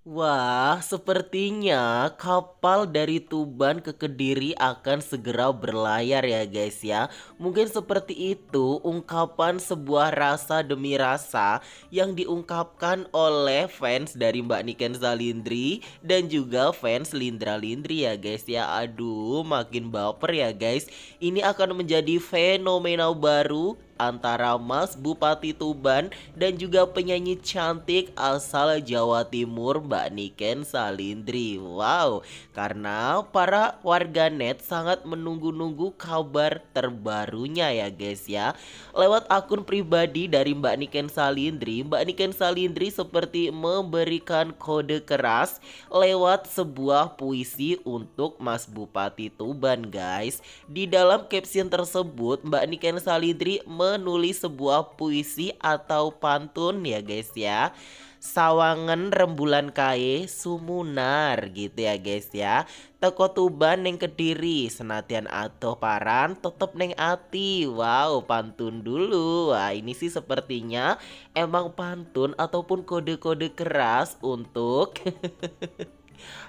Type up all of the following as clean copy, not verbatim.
Wah, sepertinya kapal dari Tuban ke Kediri akan segera berlayar ya guys ya. Mungkin seperti itu ungkapan sebuah rasa demi rasa yang diungkapkan oleh fans dari Mbak Niken Salindri dan juga fans Lindra Lindri ya guys ya. Aduh, makin baper ya guys. Ini akan menjadi fenomena baru antara Mas Bupati Tuban dan juga penyanyi cantik asal Jawa Timur Mbak Niken Salindri. Wow, karena para warganet sangat menunggu-nunggu kabar terbarunya ya guys ya. Lewat akun pribadi dari Mbak Niken Salindri, Mbak Niken Salindri seperti memberikan kode keras lewat sebuah puisi untuk Mas Bupati Tuban guys. Di dalam caption tersebut, Mbak Niken Salindri menulis sebuah puisi atau pantun ya guys ya. Sawangan rembulan kae sumunar gitu ya guys ya. Teko Tuban neng Kediri senatian adoh paran tetep neng ati. Wow, pantun dulu. Wah, ini sih sepertinya emang pantun ataupun kode-kode keras untuk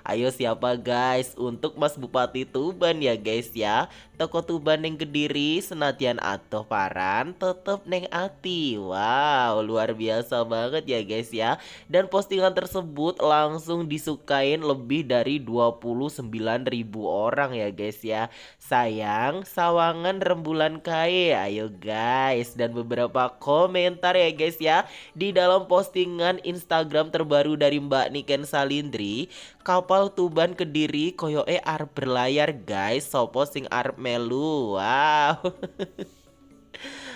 ayo siapa guys untuk Mas Bupati Tuban ya guys ya. Toko Tuban neng Kediri senatian atoh paran tetep neng ati. Wow, luar biasa banget ya guys ya. Dan postingan tersebut langsung disukain lebih dari 29.000 orang ya guys ya. Sayang sawangan rembulan kae. Ayo guys, dan beberapa komentar ya guys ya di dalam postingan Instagram terbaru dari Mbak Niken Salindri. Kapal Tuban Kediri koyoke arep berlayar guys. Sopo sing arep melu. Wow.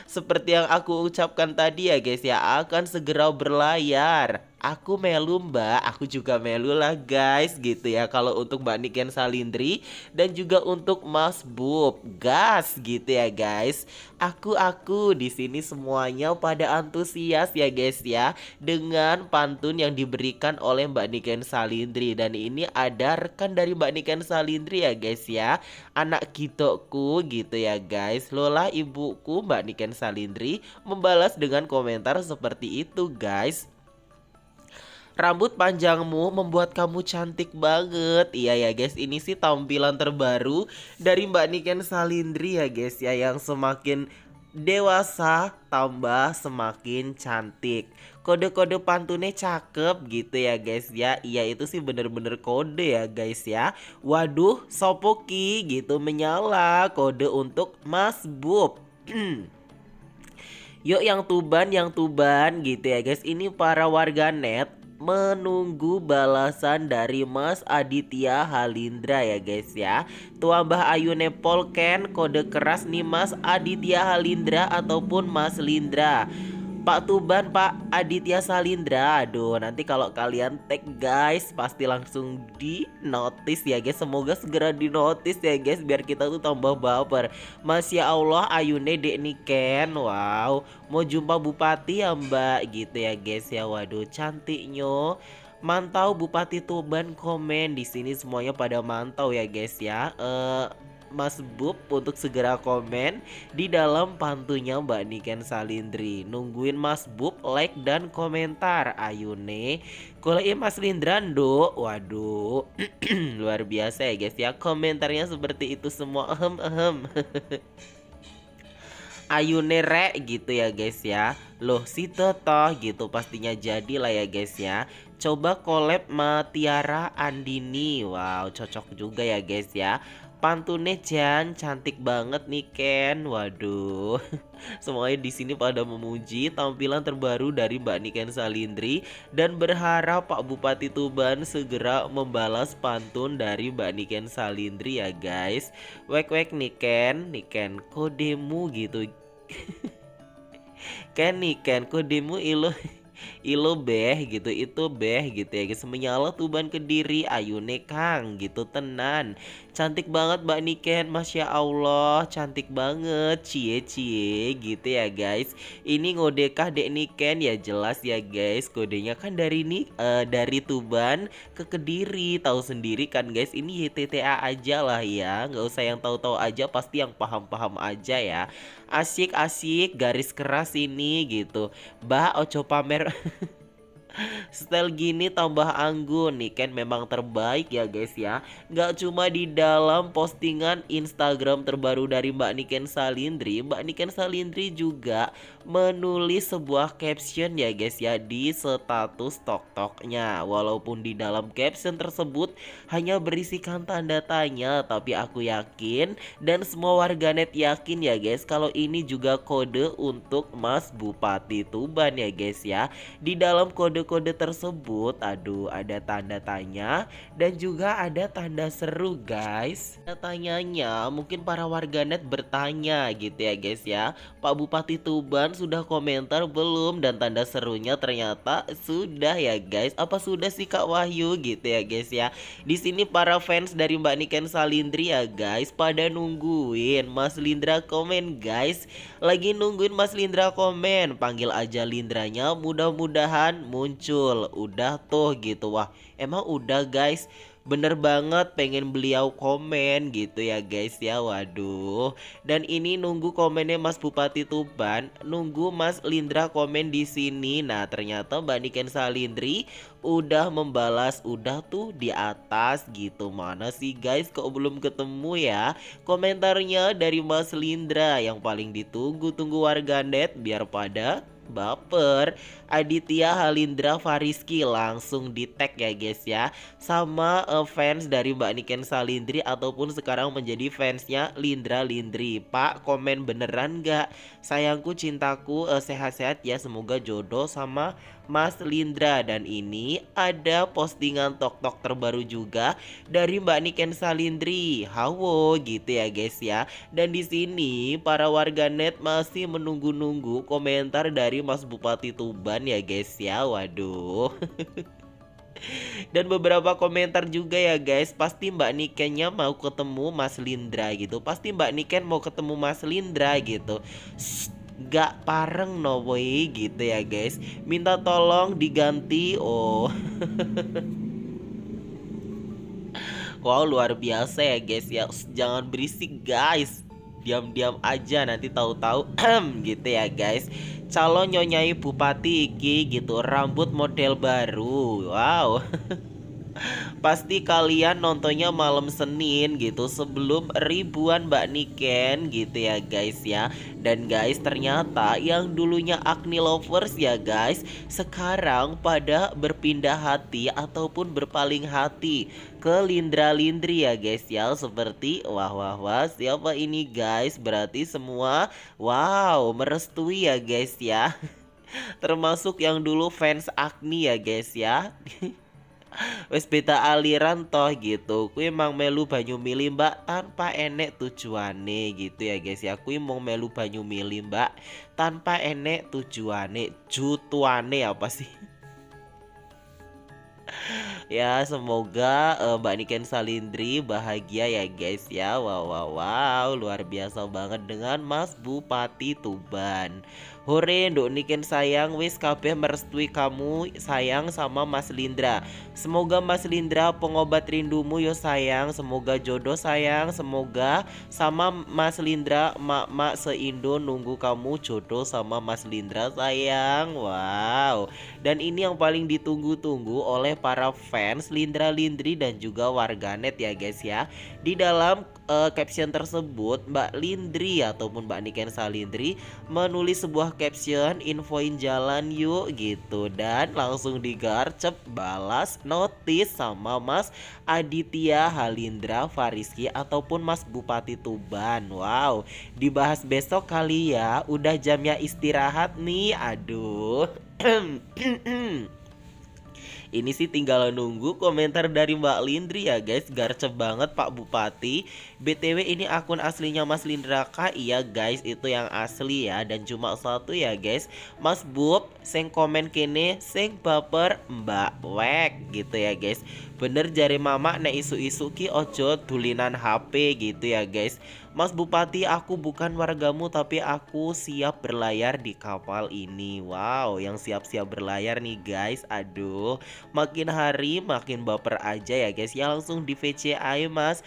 Seperti yang aku ucapkan tadi ya guys ya, akan segera berlayar. Aku melu mbak, aku juga melu lah guys gitu ya. Kalau untuk Mbak Niken Salindri dan juga untuk Mas Bub, gas gitu ya guys. Aku di sini semuanya pada antusias ya guys ya dengan pantun yang diberikan oleh Mbak Niken Salindri. Dan ini ada rekan dari Mbak Niken Salindri ya guys ya, anak gitokku gitu ya guys. Lola ibuku Mbak Niken Salindri membalas dengan komentar seperti itu guys. Rambut panjangmu membuat kamu cantik banget. Iya ya guys, ini sih tampilan terbaru dari Mbak Niken Salindri ya guys ya, yang semakin dewasa tambah semakin cantik. Kode-kode pantunnya cakep gitu ya guys ya. Iya itu sih bener-bener kode ya guys ya. Waduh, Sopoki gitu menyala kode untuk Mas Bub. Yuk yang Tuban gitu ya guys. Ini para warganet menunggu balasan dari Mas Aditya Halindra ya guys ya. Tua Mbah Ayune Polken kode keras nih Mas Aditya Halindra ataupun Mas Lindra. Pak Tuban, Pak Aditya Salindra. Aduh, nanti kalau kalian tag guys pasti langsung di notice ya guys. Semoga segera di notice ya guys biar kita tuh tambah baper. Masya Allah Ayune Dek Niken. Wow, mau jumpa Bupati ya Mbak gitu ya guys ya. Waduh, cantiknya. Mantau Bupati Tuban komen di sini semuanya pada mantau ya guys ya. Mas Bub untuk segera komen di dalam pantunya Mbak Niken Salindri. Nungguin Mas Bub like dan komentar. Ayune kalau Mas Lindrando, waduh, luar biasa ya guys ya. Komentarnya seperti itu semua. Ayune rek gitu ya guys ya. Loh si Toto gitu pastinya jadi lah ya guys ya. Coba collab sama Tiara Andini. Wow, cocok juga ya guys ya. Pantune Jan cantik banget nih Ken. Waduh. Semuanya di sini pada memuji tampilan terbaru dari Mbak Niken Salindri dan berharap Pak Bupati Tuban segera membalas pantun dari Mbak Niken Salindri ya guys. Wek wek Niken, Niken kodemu gitu. Ken Niken kodemu ilo ilo beh gitu itu beh gitu ya guys. Menyala Tuban Kediri ayune Kang gitu tenan. Cantik banget Mbak Niken, Masya Allah cantik banget. Cie cie gitu ya guys. Ini ngodekah Dek Niken ya jelas ya guys. Kodenya kan dari dari Tuban ke Kediri. Tahu sendiri kan guys, ini YTTA aja lah ya. Nggak usah yang tahu-tahu aja, pasti yang paham-paham aja ya. Asik-asik garis keras ini gitu. Mbak ojo pamer Style gini tambah anggun nih kan memang terbaik ya guys ya. Nggak cuma di dalam postingan Instagram terbaru dari Mbak Niken Salindri, Mbak Niken Salindri juga menulis sebuah caption ya guys ya di status TokToknya. Walaupun di dalam caption tersebut hanya berisikan tanda tanya, tapi aku yakin dan semua warganet yakin ya guys kalau ini juga kode untuk Mas Bupati Tuban ya guys ya. Di dalam kode-kode tersebut, aduh, ada tanda tanya dan juga ada tanda seru, guys. Tanda tanyanya, mungkin para warganet bertanya gitu ya, guys ya. Pak Bupati Tuban sudah komentar belum? Dan tanda serunya ternyata sudah ya, guys. Apa sudah sih Kak Wahyu gitu ya, guys ya. Di sini para fans dari Mbak Niken Salindri ya, guys, pada nungguin Mas Lindra komen, guys. Lagi nungguin Mas Lindra komen, panggil aja Lindranya, mudah-mudahan muncul. Udah tuh gitu. Wah, emang udah guys. Bener banget pengen beliau komen gitu ya guys ya. Waduh. Dan ini nunggu komennya Mas Bupati Tuban, nunggu Mas Lindra komen di sini. Nah, ternyata Mbak Niken Salindri udah membalas, udah tuh di atas gitu. Mana sih guys, kok belum ketemu ya komentarnya dari Mas Lindra yang paling ditunggu-tunggu warganet biar pada baper. Aditya Halindra Fariski langsung di tag ya guys ya sama fans dari Mbak Niken Salindri ataupun sekarang menjadi fansnya Lindra Lindri. Pak, komen beneran nggak? Sayangku cintaku sehat-sehat ya, semoga jodoh sama Mas Lindra. Dan ini ada postingan TokTok terbaru juga dari Mbak Niken Salindri. Hawo gitu ya guys ya. Dan di sini para warganet masih menunggu-nunggu komentar dari Mas Bupati Tuban ya guys ya. Waduh. Dan beberapa komentar juga ya guys, pasti Mbak Nikennya mau ketemu Mas Lindra gitu. Pasti Mbak Niken mau ketemu Mas Lindra gitu. Gak pareng no way gitu ya guys. Minta tolong diganti. Oh. Wow, luar biasa ya guys ya. Jangan berisik guys. Diam-diam aja, nanti tahu-tahu gitu ya guys. Calon nyonyai bupati iki gitu, rambut model baru. Wow. Pasti kalian nontonnya malam Senin gitu sebelum ribuan Mbak Niken gitu ya guys ya. Dan guys, ternyata yang dulunya Agni lovers ya guys, sekarang pada berpindah hati ataupun berpaling hati ke Lindra Lindri ya guys ya. Seperti wah wah wah, siapa ini guys? Berarti semua wow merestui ya guys ya. Termasuk yang dulu fans Agni ya guys ya. Wes beta aliran toh gitu. Kui emang melu banyu milih mbak tanpa enek tujuane gitu ya guys ya. Kui mau melu banyu milih mbak tanpa enek tujuane, jutuane apa sih? Ya semoga Mbak Niken Salindri bahagia ya guys ya. Wow wow wow, luar biasa banget dengan Mas Bupati Tuban. Hore Nduk Niken sayang, wis kabeh merestui kamu sayang sama Mas Lindra. Semoga Mas Lindra pengobat rindumu yo sayang. Semoga jodoh sayang. Semoga sama Mas Lindra mak-mak seindo nunggu kamu jodoh sama Mas Lindra sayang. Wow. Dan ini yang paling ditunggu-tunggu oleh para fans Lindra Lindri dan juga warganet ya guys ya. Di dalam caption tersebut Mbak Lindri ataupun Mbak Niken Salindri menulis sebuah caption, infoin jalan yuk gitu, dan langsung digarcep balas notis sama Mas Aditya Halindra Fariski ataupun Mas Bupati Tuban. Wow, dibahas besok kali ya, udah jamnya istirahat nih. Aduh. Ini sih tinggal nunggu komentar dari Mbak Lindri ya guys. Garcep banget Pak Bupati. BTW ini akun aslinya Mas Lindra kah? Iya guys, itu yang asli ya. Dan cuma satu ya guys, Mas Bub sing komen kene sing baper Mbak Wek gitu ya guys. Bener jari mama nek isu-isu ki ojo tulinan HP gitu ya guys. Mas Bupati, aku bukan wargamu tapi aku siap berlayar di kapal ini. Wow, yang siap-siap berlayar nih guys. Aduh, makin hari makin baper aja ya guys ya. Langsung di VC ayo mas.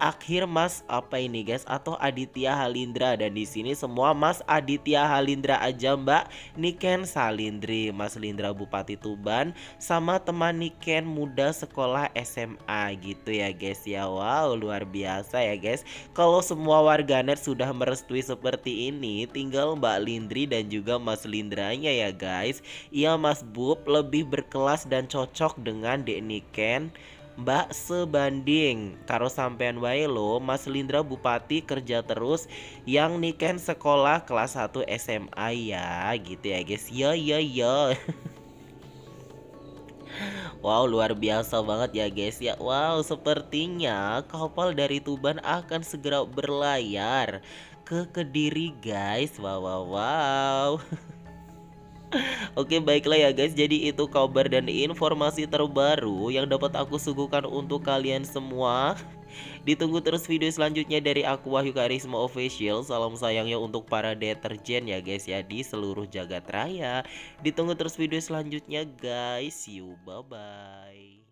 akhir Mas apa ini guys atau Aditya Halindra, dan di sini semua Mas Aditya Halindra aja Mbak Niken Salindri, Mas Lindra Bupati Tuban sama teman Niken muda sekolah SMA gitu ya guys ya. Wow, luar biasa ya guys. Kalau semua warganet sudah merestui seperti ini, tinggal Mbak Lindri dan juga Mas Lindranya ya guys. Iya Mas Bub lebih berkelas dan cocok dengan Dek Niken Mbak sebanding karo sampean wae lo Mas Lindra Bupati kerja terus yang Niken sekolah kelas 1 SMA ya gitu ya guys. Ya. Wow, luar biasa banget ya guys ya. Wow, sepertinya kapal dari Tuban akan segera berlayar ke Kediri guys. Wow. Oke, baiklah ya guys, jadi itu kabar dan informasi terbaru yang dapat aku suguhkan untuk kalian semua. Ditunggu terus video selanjutnya dari aku, Wahyu Karisma Official. Salam sayangnya untuk para deterjen ya guys ya di seluruh jagat raya. Ditunggu terus video selanjutnya guys. See you, bye bye.